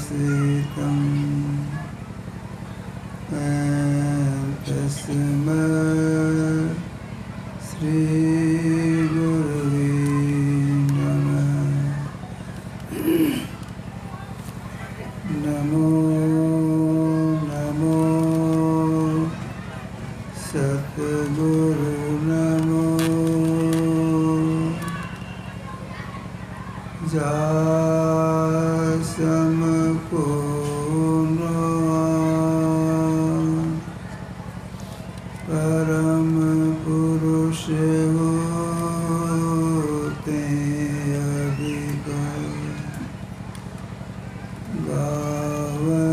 तस्मै श्री गुरुवे नमः। नमो नमो सद्गुरु नमो परम पुरुष होते अधिक गावै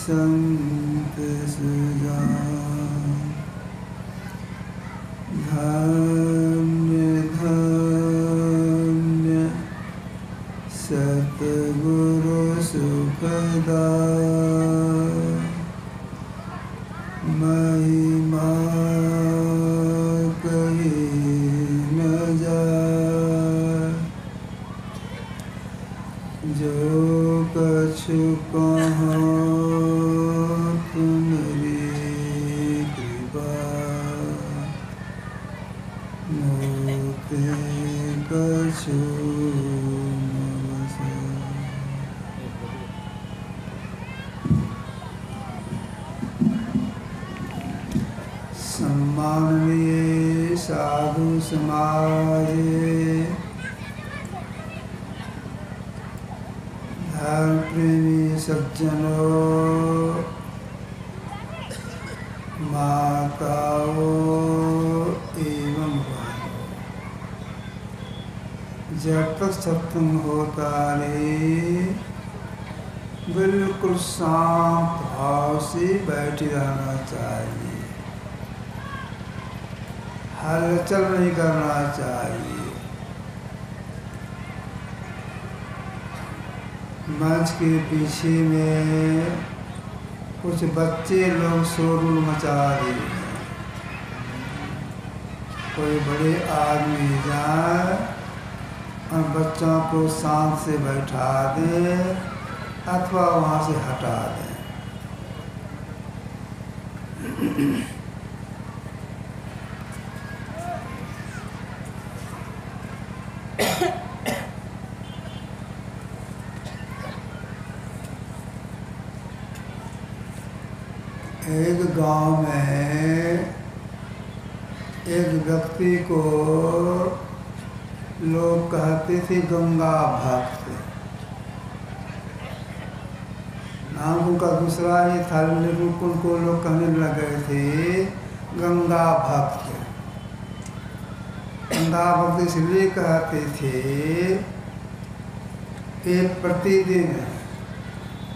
संत सुजान। धन्य धन्य सतगुरु सुखदाय, महिमा कही न जाय। जो कछु कहो तुमरी कृपा, मोते कछु न बसै। सम्माननीय साधु समाज, धर्म प्रेमी सज्जनों, माताओं एवं भाइयों, जब तक सत्संग होता रहे बिल्कुल शांत भाव से बैठे रहना चाहिए, हलचल नहीं करना चाहिए। मंच के पीछे में कुछ बच्चे लोग शोरगुल मचा रहे हैं। कोई बड़े आदमी जाए और बच्चों को शांत से बैठा दे अथवा वहाँ से हटा दे। एक गांव में एक व्यक्ति को लोग कहते थे गंगा भक्त। नाम उनका दूसरा ही था, लेकिन उनको लोग कहने लगे थे गंगा भक्त। गंगा भक्त इसलिए कहते थे कि प्रतिदिन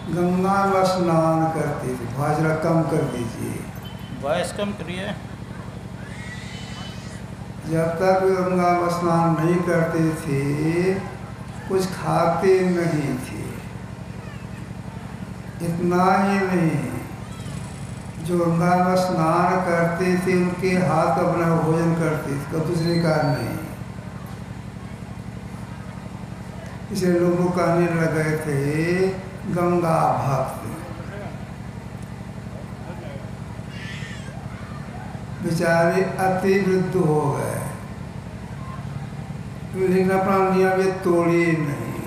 गंगा में स्नान करते थे। भाजरा कम कर दीजिए, वॉइस कम करिए। जब तक गंगा में स्नान नहीं करते थे कुछ खाते नहीं थे। इतना ही नहीं, जो गंगा में स्नान करते थे उनके हाथ का बना भोजन करते थे, कब दूसरे का नहीं। इसलिए लोगों कहने लगे थे गंगा भक्त। बेचारे अति वृद्ध हो गए, लेकिन अपना नियम ये तोड़े नहीं।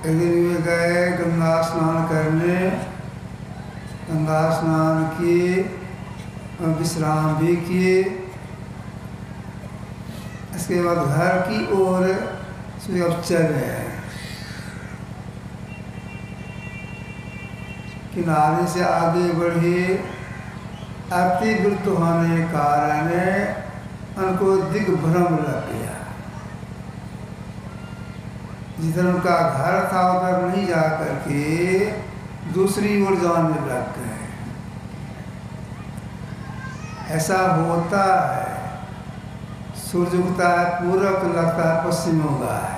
एक दिन वे गए गंगा स्नान करने, गंगा स्नान किए, विश्राम भी किए। इसके बाद घर की ओर अब चले। किनारे से आगे बढ़े, अति वृद्ध होने के कारण उनको दिग्भ्रम लग गया। जिधर उनका घर था उधर नहीं जा करके दूसरी ओर जाने लग गए। ऐसा होता है, सूर्य उगता है पूरब तो लगता है पश्चिम होगा है।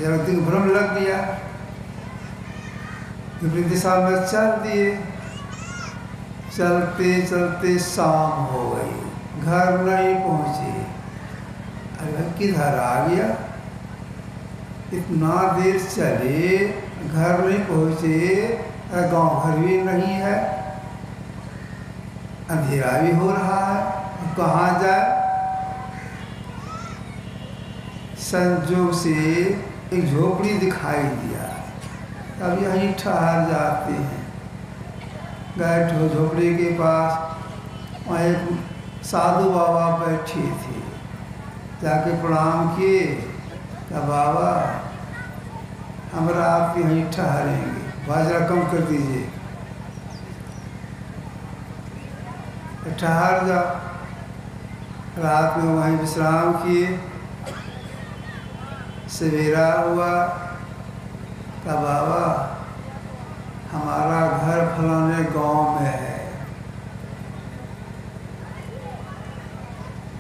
जरा दिग्भ्रम लग गया, विपरीत दिशा में चल दिए। चलते चलते शाम हो गई, घर नहीं पहुंचे। अरे किधर आ गया, इतना देर चले, घर नहीं पहुँचे, गांव घर भी नहीं है, अंधेरा भी हो रहा है, कहाँ जाए। संजोग से एक झोपड़ी दिखाई दिया, अब यहीं ठहर जाते हैं। गए झोपड़ी के पास, वहाँ एक साधु बाबा बैठे थे, जाके प्रणाम किए, कहा बाबा हम रात यहीं ठहरेंगे, बाजरा कम कर दीजिए, ठहर जा। रात में वहीं विश्राम किए। सवेरा हुआ, कहा बाबा हमारा घर फलाने गांव में है।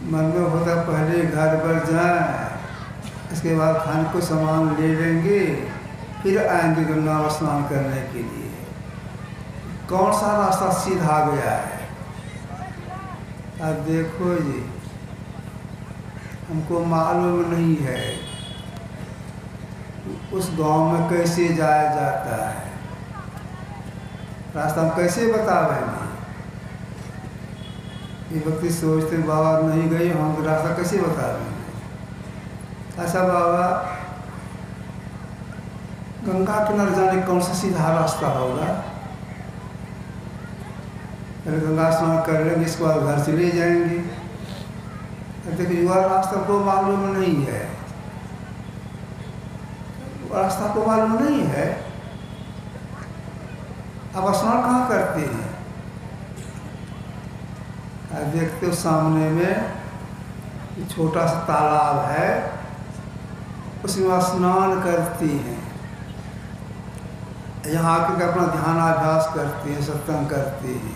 मन में होता पहले घर पर जाएं, इसके बाद खाने को सामान ले लेंगे, फिर आएंगे गंगा स्नान करने के लिए। कौन सा रास्ता सीधा गया है? अब देखो जी, हमको मालूम नहीं है उस गांव में कैसे जाया जाता है, रास्ता हम कैसे बतावेंगे। ये व्यक्ति सोचते बाबा नहीं गए, हम रास्ता कैसे बतावेंगे। अच्छा बाबा, गंगा किनारे जाने कौन सा सीधा रास्ता होगा? पहले गंगा स्नान कर लेंगे, इसके बाद घर चले जाएंगे। देखिए युवा रास्ता को मालूम नहीं है, रास्ता को मालूम नहीं है, अब स्नान कहाँ करते हैं? देखते हो सामने में छोटा सा तालाब है, उसमें स्नान करती हैं। यहाँ आके अपना ध्यानाभ्यास करते हैं, सत्संग करते हैं।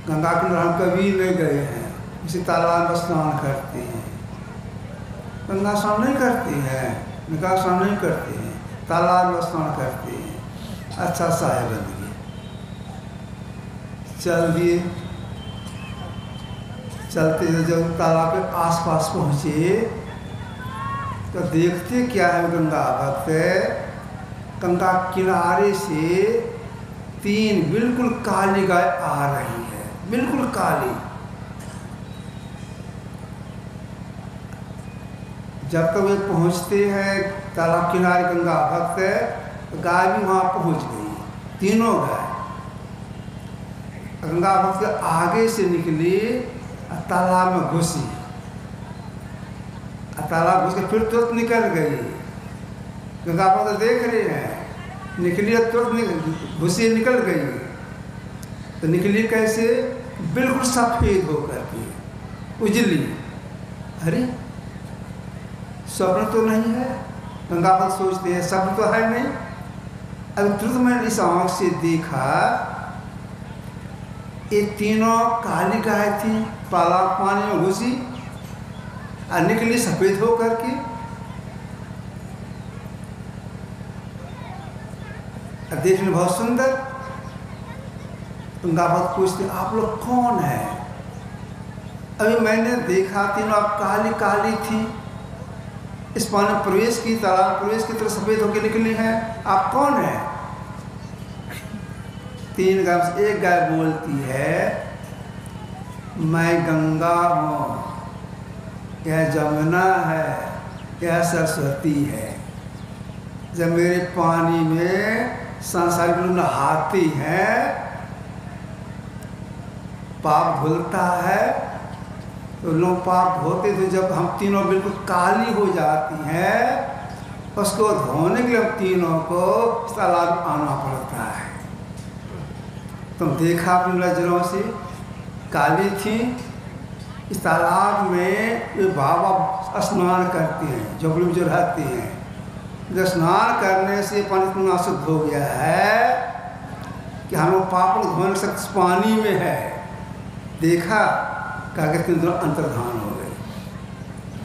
गंगा किनारे हम कभी नहीं गए हैं, उसी तालाब में स्नान करते हैं। गंगा स्नान नहीं करती हैं, गंगा स्नान नहीं करते हैं, तालाब में स्नान करते हैं। अच्छा साहेब बन गए, चल दिए। चलते जब तालाब के आसपास पहुँचे तो देखते क्या है, गंगा भक्त गंगा किनारे से 3 बिल्कुल काली गाय आ रही है, बिल्कुल काली। जब तक वे पहुँचते हैं तालाब किनारे गंगा भक्त, तो गाय भी वहाँ पहुँच गई, तीनों गाय। गंगा भक्त के आगे से निकली, तालाब में घुसी, तालाब घुस के फिर तुरंत निकल गई। गंगा भक्त देख रहे हैं, निकली तुरंत घुसी, निकल गई। तो निकली कैसे? बिल्कुल सफेद होकर के, उजली। अरे स्वप्न तो नहीं है? गंगा भक्त सोचते हैं स्वप्न तो है नहीं। अब तुरंत मैंने इस आँख से देखा, ये तीनों काली गाय थी, तालाब पानी में घुसी और निकली सफेद होकर के। देखने में बहुत सुंदर। गंगा भक्त पूछते आप लोग कौन है? अभी मैंने देखा तीनों आप काली काली थी, इस पानी प्रवेश की, तालाब प्रवेश की तरह सफेद होकर निकली है, आप कौन है? 3 गाय से एक गाय बोलती है मैं गंगा हूँ, यह जमुना है, यह सरस्वती है। जब मेरे पानी में संसार लोग नहाती हैं, पाप धुलता है, तो लोग पाप धोते थे। जब हम तीनों बिल्कुल काली हो जाती हैं, उसको धोने के लिए हम तीनों को तालाब आना पड़ता है। तुम देखा अपनी नजरों से, काली थी। इस तालाब में ये बाबा स्नान करते हैं, झोपड़ी में जो रहते हैं। जब स्नान करने से पानी इतना शुद्ध हो गया है कि हम लोग पाप धोने से पानी में है। देखा क्या कहते हैं, अंतर्धान हो गए।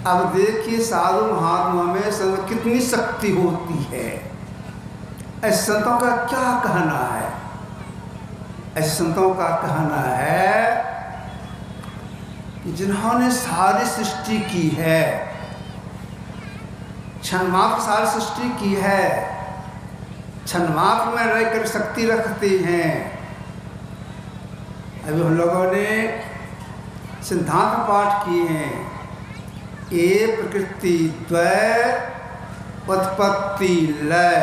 अब देखिए साधु महात्मा में संत कितनी शक्ति होती है। ऐसे संतों का क्या कहना है? ऐसे संतों का कहना है कि जिन्होंने सारी सृष्टि की है, क्षण मात्र सारी सृष्टि की है, क्षण मात्र में रहकर शक्ति रखते हैं। अभी हम लोगों ने सिद्धांत पाठ किए हैं, ये प्रकृति द्वय उत्पत्ति लय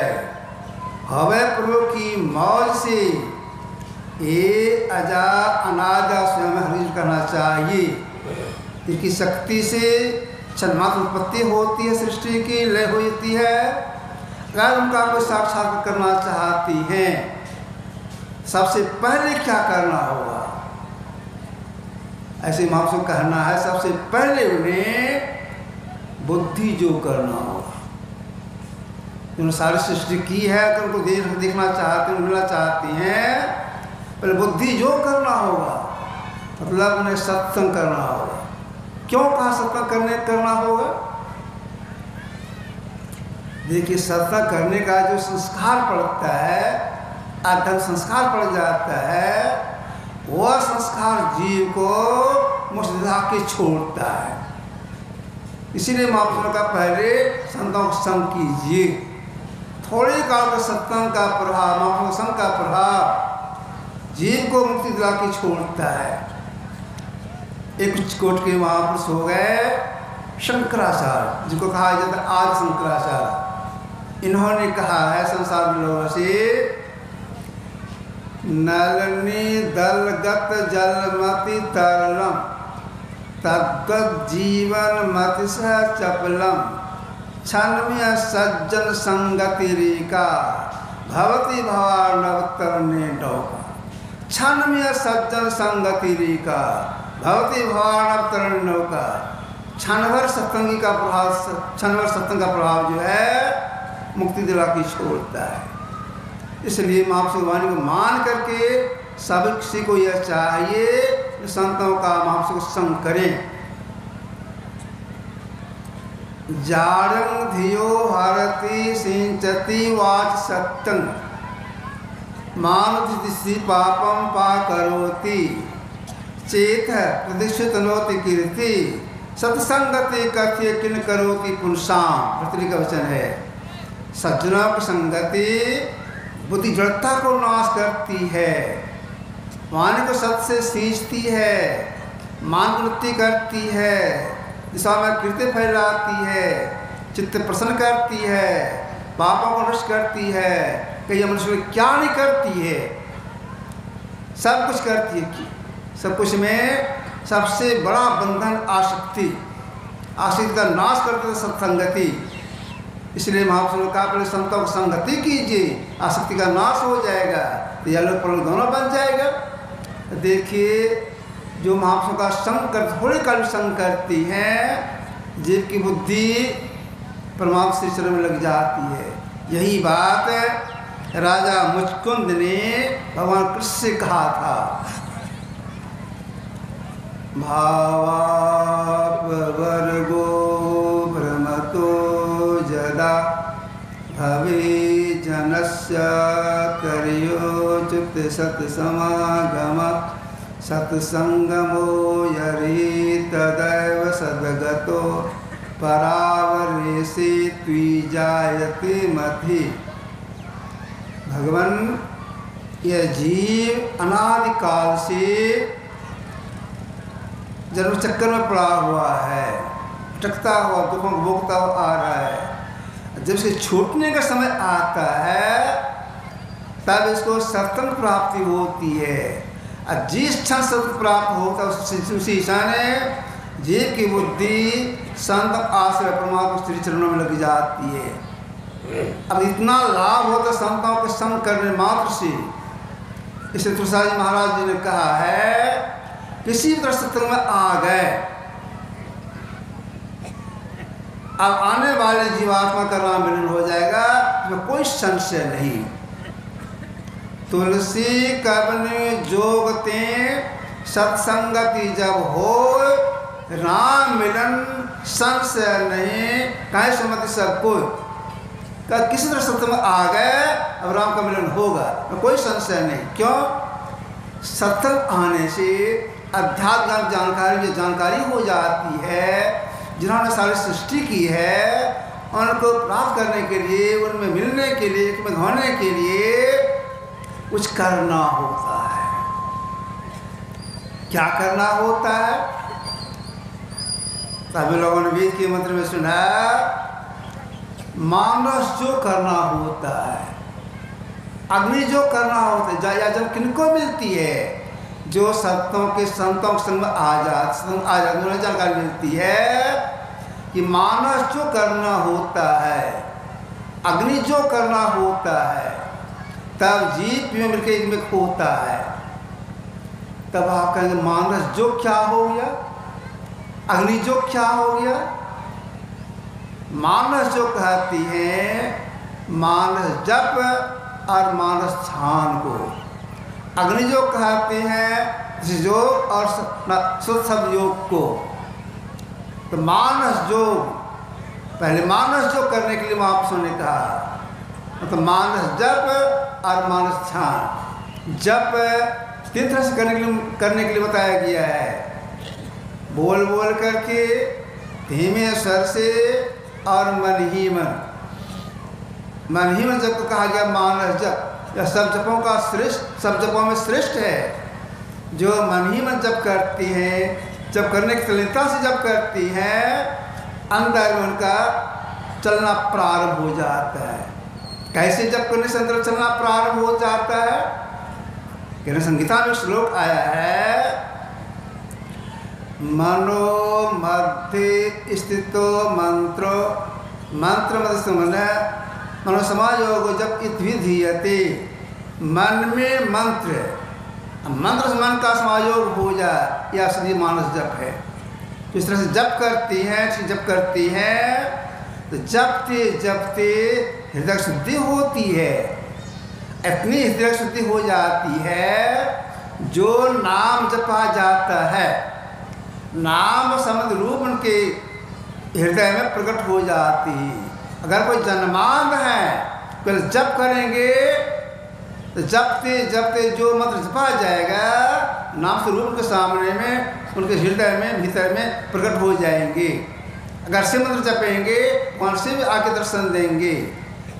हवे प्रभु की मौज से, ये अजा अनादा स्वयं हरिज करना चाहिए। इसकी शक्ति से क्षणमात्र उत्पत्ति होती है, सृष्टि की लय होती है। अगर उनका कोई साक्षात्कार करना चाहती हैं, सबसे पहले क्या करना होगा? ऐसे महापुरुषों को कहना है, सबसे पहले उन्हें बुद्धि जो करना होगा। उन्होंने सारी सृष्टि की है तो उनको देखना चाहते हैं, मिलना चाहती हैं, पहले बुद्धि जो करना होगा, मतलब उन्हें सत्संग करना होगा। क्यों कहा सत्संग करना होगा? देखिए, सत्संग करने का जो संस्कार पड़ता है, अध्ययन संस्कार पड़ जाता है, वह संस्कार जीव को मुझा के छोड़ता है। इसीलिए महापुरुषों का पहले संतों को संग कीजिए। थोड़े काल का सत्संग का प्रभाव, महापुरुषों संग का प्रभाव जीव को मुक्ति दिला के छोड़ता है। एक उच्च कोट के महापुरुष हो गए शंकराचार्य, जिनको कहा जाता है आदि शंकराचार्य। इन्होंने कहा है संसार में लोगों से, नलनी दलगत जलमति तरलम तद्वत् जीवन मति सह चपलम क्षणमय सज्जन संगतिरिका भवति भवानवतरणे डौका। क्षणमय सज्जन संगतिरिका भवति भवानवतरणे डौका। क्षणभर सत्संगी का प्रभाव, क्षणभर सत्संग का प्रभाव जो है मुक्ति दिला के छोड़ता है। इसलिए महापुरुष वाणी को मान करके सब किसी को यह चाहिए संतों का महापुरुष को संग करें। जारंग धियो हरति सिंचति वाच सत्तं मानुति पापम पाकरोति चेत प्रदिक्षितनोति कीर्ति सत्संगति कथ्य किन करोति पुंसाम। भर्तृहरि का वचन है, सज्जनों की संगति बुद्धि जड़ता को नाश करती है, वाणी को सत्य से सींचती है, मान को वृत्ति करती है, दिशा में कीर्ति फैलाती है, चित्त प्रसन्न करती है, पापों को नष्ट करती है। कई मनुष्य क्या नहीं करती है, सब कुछ करती है। सब कुछ में सबसे बड़ा बंधन आसक्ति, आसक्ति का नाश करते है सत्संगति। इसलिए महापुरुषों ने कहा पहले संतों को संगति कीजिए, आसक्ति का नाश हो जाएगा, तो यह लोग परलोक दोनों बन जाएगा। देखिए, जो महापुरुषों का संग कर थोड़ी काल संग करती हैं, जीव की बुद्धि परमात्मा श्री चरण में लग जाती है। यही बात राजा मुचकुंद ने भगवान कृष्ण से कहा था, भावापवर्गो भ्रमतो जदा भवे जनस्य कर्योचित सत्समागम सत्संगमो यरि तदैव सद्गतो परावरेशे त्विजायते मति। भगवान, यह जीव अनादिकाल से जन्म चक्कर में पड़ा हुआ है, भटकता हुआ, दुखों को भोगता हुआ आ रहा है। जब इसके छूटने का समय आता है तब इसको सत्संग प्राप्ति होती है। और जिस क्षण सत्संग प्राप्त होता है उसी क्षण जीव की बुद्धि संत आश्रय परमात्मा श्री चरणों में लग जाती है। अब इतना लाभ होता संतों के संग करने मात्र से। इसलिए तुलसीदास जी महाराज जी ने कहा है, किसी तरह सत्संग में आ गए, अब आने वाले जीवात्मा का नाम मिलन हो जाएगा, इसमें कोई संशय नहीं। तुलसी कवनि जोगते सत्संगति जब हो, राम मिलन संशय नहीं, कहे सुमति सब कोई। किसी तरह सत्संग में आ गए, अब राम का मिलन होगा, कोई संशय नहीं। क्यों? सत्संग आने से अध्यात्म जानकारी हो जाती है। जिन्होंने सारी सृष्टि की है उनको प्राप्त करने के लिए, उनमें मिलने के लिए, एक में होने के लिए कुछ करना होता है। क्या करना होता है? सभी लोगों ने वेद के मंत्र में सुना, मानस जो करना होता है, अग्नि जो करना होता है, या जब किनको मिलती है? जो संतों के संग में आजाद उन्हें जानकारी मिलती है कि मानस जो करना होता है, अग्नि जो करना होता है, तब जीव में मिलकर एक में होता है। तब आप कहेंगे मानस जो क्या हो गया, अग्नि जो क्या हो गया? मानस जो कहती है, मानस जप और मानस ध्यान को। अग्नि जो कहते हैं योग और सब योग को। तो मानस जो, पहले मानस जो करने के लिए महापुरुषों ने कहा, तो मानस जप और मानस ध्यान। जप 3 तरह से करने के लिए बताया गया है, बोल बोल करके, धीमे स्वर से और मन ही मन। मन ही मन जप को कहा गया मानस जप। यह सब जपों का श्रेष्ठ, सब जपों में श्रेष्ठ है। जो मन ही मन जप करती हैं, जब करने की तल्लीनता से जब करती हैं, अंदर में उनका चलना प्रारंभ हो जाता है। कैसे जप करने से अंदर चलना प्रारंभ हो जाता है? कहने संगीता में श्लोक आया है, मनो मध्य स्थितो मंत्रो मंत्र मध्य मनो समायोग जब इत्विधीयते। मन में मंत्र, मंत्र से मन का समायोग हो जाए, यह असली मानस जप है। तो इस तरह से जप करती हैं, जप करती हैं, तो जपते जपते हृदय शुद्धि होती है। इतनी हृदय शुद्धि हो जाती है, जो नाम जपा जाता है, नाम समझ रूप उनके हृदय में प्रकट हो जाती है। अगर कोई जन्मांध है, कोई जप करेंगे, तो जपते जपते जो मंत्र जपा जाएगा, नाम स्वरूप के सामने में, उनके हृदय में, भीतर में प्रकट हो जाएंगे। अगर शिव मंत्र जपेंगे, वहाँ शिव आके दर्शन देंगे।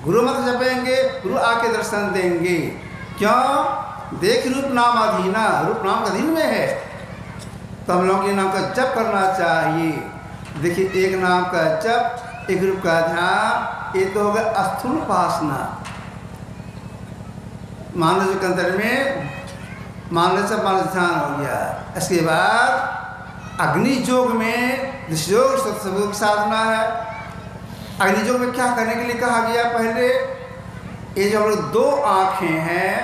गुरु मंत्र जपेंगे, गुरु आके दर्शन देंगे। क्यों? देख रूप नाम अधीना, रूप नाम का अधीन में है। तो हम लोगों के नाम का जप करना चाहिए। देखिए, एक नाम का जप, एक रूप का ध्यान, ये तो होगा स्थूल उपासना। मानस के अंतर में मानस ध्यान हो गया। इसके बाद अग्नि योग में योग सत्संग साधना है। अग्नि योग में क्या करने के लिए कहा गया? पहले ये जो हम लोग 2 आँखें हैं,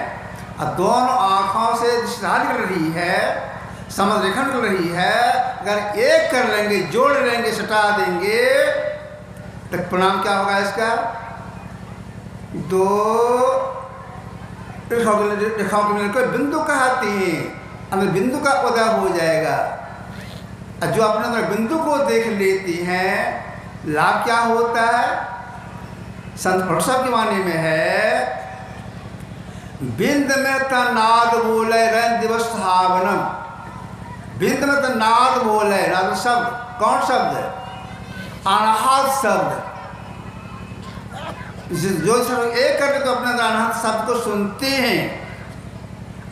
और दोनों आँखों से दृष्टि निकल रही है, समझ रेखा निकल रही है, अगर एक कर लेंगे, जोड़ लेंगे, सटा देंगे, तो परिणाम क्या होगा इसका? 2 रेखाओं के मिलकर बिंदु कहती हैं, अंदर बिंदु का उदय हो जाएगा। और जो अपने अंदर बिंदु को देख लेती हैं, लाभ क्या होता है? संत भरोसा के वाणी में है, बिंद में तनाद बोले रन दिवस हावनम। बिंद में तनाद बोले, नाद शब्द, कौन शब्द? अनाहत शब्द। जो शब्द एक करके तो अपने अंदर अनाहत शब्द को सुनते हैं,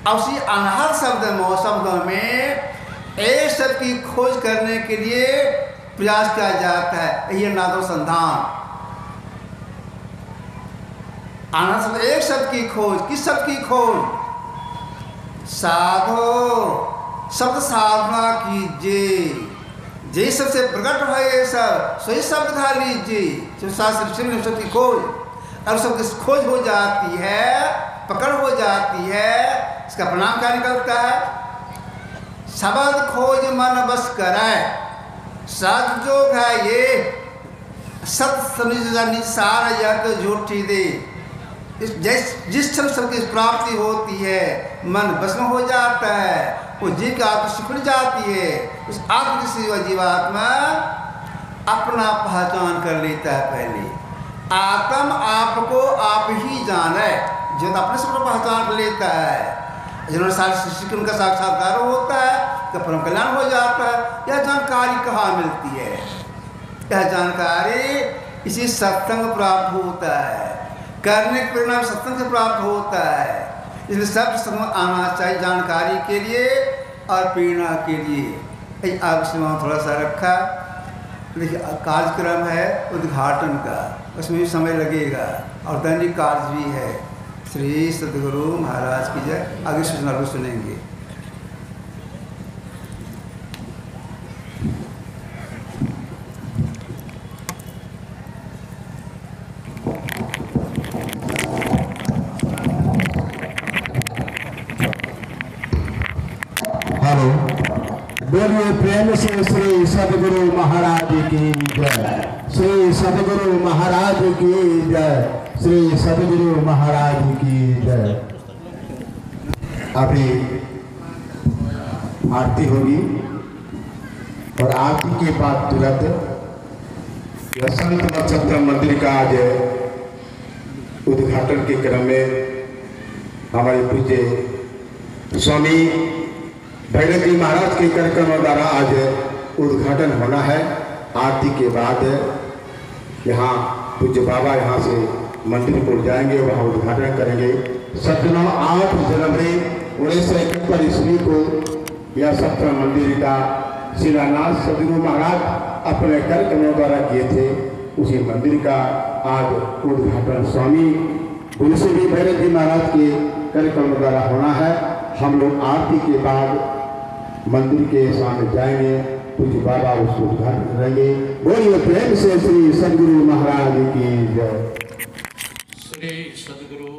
अब उसी अनाहत शब्दों में एक शब्द की खोज करने के लिए प्रयास किया जाता है। यह नादोसंधान। अनाहत शब्द, एक शब्द की खोज। किस शब्द की खोज? साधो शब्द साधना कीजिए, जे सबसे प्रकट है सब, सही शब्द खा लीजिए। जो शास्त्र शब्द की खोज, और शब्द की खोज हो जाती है, पकड़ हो जाती है, इसका परिणाम क्या निकलता है? शब्द खोज मन बस कराए। सत जो है ये सत समझ सारा यह तो झूठी दे। जिस शब्द की प्राप्ति होती है, मन बस में हो जाता है, वो जीव की आत्मा खुल जाती है। उस आत्मा से जीवात्मा अपना पहचान कर लेता है। पहले आत्म आपको आप ही जाने, जो अपने से पहचान कर लेता है, जिन्होंने सारी सृष्टि की उनका साक्षात्कार होता है, तो परम कल्याण हो जाता है। यह जानकारी कहाँ मिलती है? यह जानकारी इसी सत्संग प्राप्त होता है, करने के परिणाम सत्संग से प्राप्त होता है। इसलिए सब सत्संग आना चाहिए जानकारी के लिए और प्रेरणा के लिए। आपसे वहाँ थोड़ा सा रखा, देखिए कार्यक्रम है उद्घाटन का, उसमें भी समय लगेगा और दैनिक कार्य भी है। श्री सद्गुरु महाराज की जय। आगे सूचना को सुनेंगे। हेलो, बोलिए प्रेम से श्री सद्गुरु महाराज की जय। श्री सद्गुरु महाराज की जय। श्री सद्गुरु महाराज की जय। अभी आरती होगी और आरती के बाद तुरंत यह संत नक्षत्र मंदिर का आज उद्घाटन के क्रम में हमारे पूज्य स्वामी भैरव जी महाराज के कार्यक्रम द्वारा आज उद्घाटन होना है। आरती के बाद यहाँ पूज्य बाबा यहाँ से मंदिर को जाएंगे, वहाँ उद्घाटन करेंगे। 8 जनवरी 1971 ईस्वी को यह सत्र मंदिर का शिलान्यास सद्गुरु महाराज अपने कार्यक्रमों द्वारा किए थे। उसी मंदिर का आज उद्घाटन स्वामी तुलसी भैरव जी महाराज के कार्यक्रम द्वारा होना है। हम लोग आरती के बाद मंदिर के सामने जाएंगे, पूज्य बाबा उसको उद्घाटन करेंगे। बोलिए प्रेम से श्री सद्गुरु महाराज की जय। श्री सद्गुरु